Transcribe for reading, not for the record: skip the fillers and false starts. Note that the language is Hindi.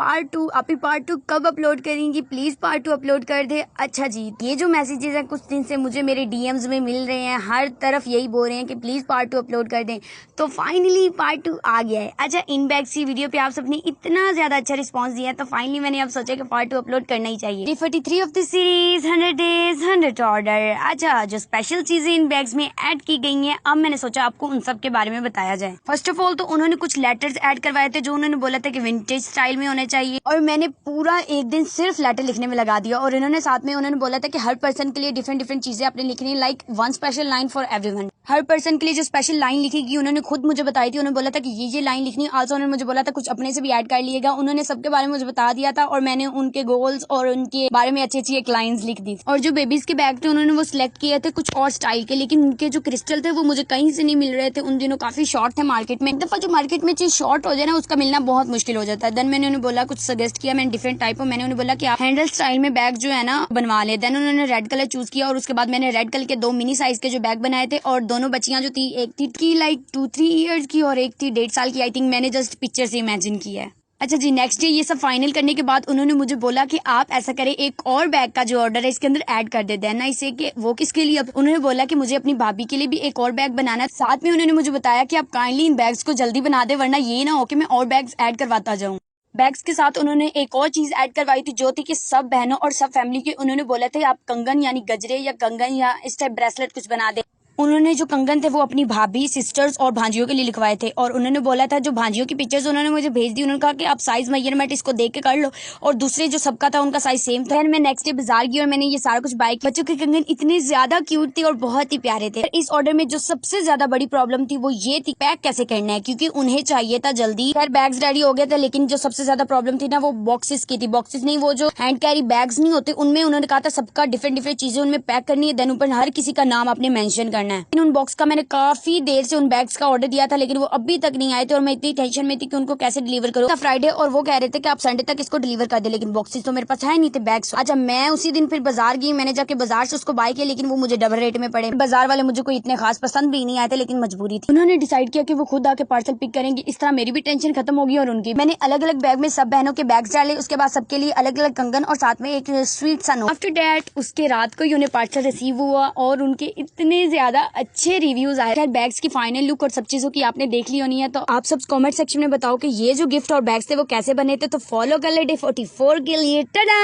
पार्ट टू कब अपलोड करेंगी, प्लीज पार्ट 2 अपलोड कर दे। अच्छा जी, ये जो मैसेजेस हैं कुछ दिन से मुझे मेरे डीएम्स में मिल रहे हैं, हर तरफ यही बोल रहे हैं कि प्लीज पार्ट 2 अपलोड कर दें, तो फाइनली पार्ट 2 आ गया है। अच्छा, इन बैग्स की वीडियो पे आप सबने इतना ज्यादा अच्छा रिस्पॉन्स दिया है, तो फाइनली मैंने अब सोचा कि पार्ट 2 अपलोड करना ही चाहिए। 43 of the series 100 days 100 order. अच्छा, जो स्पेशल चीजें इन बैग्स में ऐड की गई हैं, अब मैंने सोचा आपको उन सब के बारे में बताया जाए। फर्स्ट ऑफ ऑल तो उन्होंने कुछ लेटर्स ऐड करवाए थे जो उन्होंने बोला था कि विंटेज स्टाइल में होने चाहिए, और मैंने पूरा एक दिन सिर्फ लेटर लिखने में लगा दिया। और इन्होंने साथ में उन्होंने बोला था कि हर पर्सन के लिए डिफरेंट डिफरेंट चीजें आपने लिखनी, like one special line for everyone. Her person के लिए जो स्पेशल लाइन लिखेगी उन्होंने खुद मुझे बताई थी। उन्होंने बोला था कि ये लाइन लिखनी। आल्सो उन्होंने मुझे बोला था कुछ अपने से भी ऐड कर लिएगा। उन्होंने सबके बारे में मुझे बता दिया था और मैंने उनके गोल्स और उनके बारे में अच्छी अच्छी एक लाइंस लिख दी। और जो बेबीज के बैग थे उन्होंने वो सिलेक्ट किए थे कुछ और स्टाइल के, लेकिन उनके जो क्रिस्टल थे वो मुझे कहीं से नहीं मिल रहे थे। उन दिनों काफी शॉर्ट थे मार्केट में। एक दफा जो मार्केट में चीज शॉर्ट हो जाए ना, उसका मिलना बहुत मुश्किल हो जाता है। देन मैंने उन्हें बोला, कुछ सजेस्ट किया मैंने डिफरेंट टाइप। मैंने उन्हें बोला कि आप हैंडल स्टाइल में बैग जो है ना बनवा ले। देन उन्होंने रेड कलर चूज किया और उसके बाद मैंने रेड कलर के 2 मिनी साइज के जो बैग बनाए थे। और दोनों बच्चियां जो थी, एक थी लाइक 2-3 ईयर्स की और एक थी 1.5 साल की। आई थिंक मैंने जस्ट पिक्चर से इमेजिन किया है। अच्छा जी, नेक्स्ट डे ये सब फाइनल करने के बाद उन्होंने मुझे बोला कि आप ऐसा करें, एक और बैग का जो ऑर्डर है इसके अंदर ऐड कर दे देना इसे। कि वो किसके लिए? अब उन्होंने बोला कि मुझे अपनी भाभी के लिए भी एक और बैग बनाना है। साथ में उन्होंने मुझे बताया कि आप काइंडली इन बैग्स को जल्दी बना दे, वरना ये ना हो कि मैं और बैग्स ऐड करवाता जाऊँ। बैग्स के साथ उन्होंने एक और चीज ऐड करवाई थी जो थी कि सब बहनों और सब फैमिली के उन्होंने बोला था आप कंगन यानी गजरे या कंगन या इस टाइप ब्रेसलेट कुछ बना दे। उन्होंने जो कंगन थे वो अपनी भाभी, सिस्टर्स और भांजियों के लिए लिखवाए थे। और उन्होंने बोला था, जो भांजियों की पिक्चर्स उन्होंने मुझे भेज दी, उन्होंने कहा कि आप साइज मेजरमेंट इसको देख के कर लो। और दूसरे जो सबका था उनका साइज सेम था। मैं नेक्स्ट डे बाजार गई और मैंने ये सारा कुछ बाय किया। बच्चों के कंगन इतने ज्यादा क्यूट थे और बहुत ही प्यारे थे। इस ऑर्डर में जो सबसे ज्यादा बड़ी प्रॉब्लम थी वो ये थी पैक कैसे करना है, क्योंकि उन्हें चाहिए था जल्दी। खैर बैग्स रेडी हो गए थे, लेकिन जो सबसे ज्यादा प्रॉब्लम थी ना वो बॉक्सेस की थी। बॉक्सेस नहीं, वो जो हैंड कैरी बैग्स नहीं होते, उनमें उन्होंने कहा था सबका डिफरेंट डिफरेंट चीजें उनमें पैक करनी है। देन ऊपर हर किसी का नाम आपने मेंशन करना है। उन बॉक्स का मैंने काफी देर से उन बैग्स का ऑर्डर दिया था, लेकिन वो अभी तक नहीं आए थे और मैं इतनी टेंशन में थी कि उनको कैसे डिलीवर करूँ। फ्राइडे और वो कह रहे थे कि आप संडे तक इसको डिलीवर कर दे, लेकिन बॉक्सेस तो मेरे पास है नहीं थे बैग्स। अच्छा, मैं उसी दिन फिर बाजार गई। मैंने जाके बाजार से उसको बाय किया, लेकिन वो मुझे डबल रेट में पड़े। बाजार वाले मुझे कोई इतने खास पसंद भी नहीं आए थे, लेकिन मजबूरी थी। उन्होंने डिसाइड किया कि वो खुद आके पार्सल पिक करेंगे। इस तरह मेरी भी टेंशन खत्म होगी और उनकी। मैंने अलग अलग बैग में सब बहनों के बैग्स डाले, उसके बाद सबके लिए अलग अलग कंगन और साथ में एक स्वीट सा नोट। आफ्टर दैट उसके रात को ही उन्हें पार्सल रिसीव हुआ और उनके इतने ज्यादा अच्छे रिव्यूज आए। बैग्स की फाइनल लुक और सब चीजों की आपने देख ली होनी है, तो आप सब कमेंट सेक्शन में बताओ कि ये जो गिफ्ट और बैग्स थे वो कैसे बने थे। तो फॉलो कर ले डे 44 के लिए। टाटा।